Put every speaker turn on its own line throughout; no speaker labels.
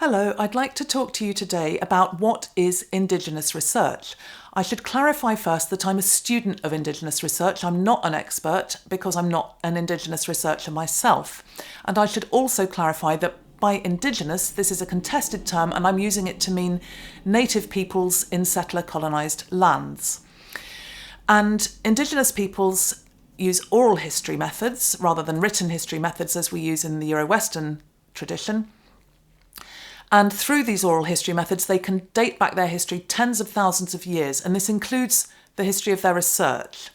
Hello, I'd like to talk to you today about what is Indigenous research. I should clarify first that I'm a student of Indigenous research. I'm not an expert because I'm not an Indigenous researcher myself. And I should also clarify that by Indigenous, this is a contested term and I'm using it to mean native peoples in settler colonised lands. And Indigenous peoples use oral history methods rather than written history methods as we use in the Euro-Western tradition. And through these oral history methods, they can date back their history tens of thousands of years, and this includes the history of their research.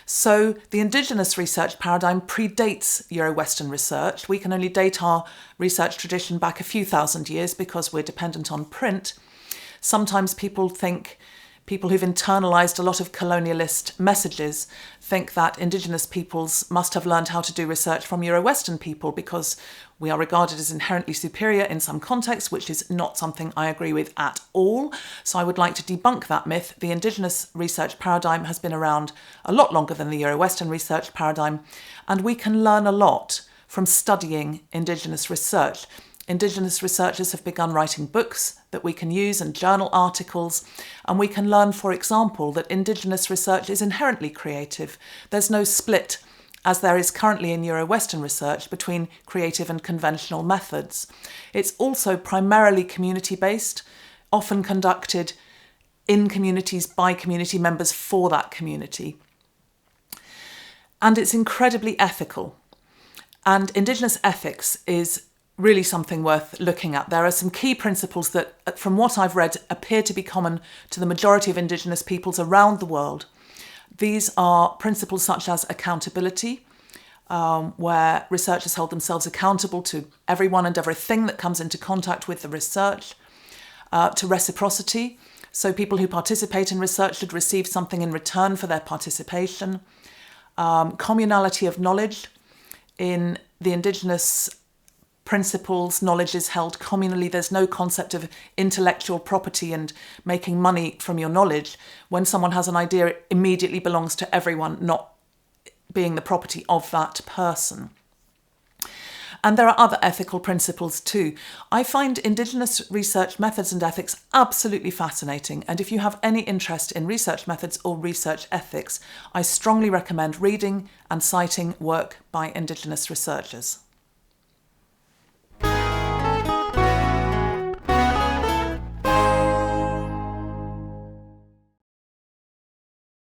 So the Indigenous research paradigm predates Euro-Western research. We can only date our research tradition back a few thousand years because we're dependent on print. Sometimes people who've internalised a lot of colonialist messages think that Indigenous peoples must have learned how to do research from Euro-Western people because we are regarded as inherently superior in some contexts, which is not something I agree with at all. So I would like to debunk that myth. The Indigenous research paradigm has been around a lot longer than the Euro-Western research paradigm, and we can learn a lot from studying Indigenous research. Indigenous researchers have begun writing books that we can use and journal articles, and we can learn, for example, that Indigenous research is inherently creative. There's no split, as there is currently in Euro-Western research, between creative and conventional methods. It's also primarily community-based, often conducted in communities by community members for that community. And it's incredibly ethical. And Indigenous ethics is really something worth looking at. There are some key principles that, from what I've read, appear to be common to the majority of Indigenous peoples around the world. These are principles such as accountability, where researchers hold themselves accountable to everyone and everything that comes into contact with the research, to reciprocity, so people who participate in research should receive something in return for their participation, communality of knowledge. In the Indigenous principles, knowledge is held communally. There's no concept of intellectual property and making money from your knowledge. When someone has an idea, it immediately belongs to everyone, not being the property of that person. And there are other ethical principles too. I find Indigenous research methods and ethics absolutely fascinating. And if you have any interest in research methods or research ethics, I strongly recommend reading and citing work by Indigenous researchers.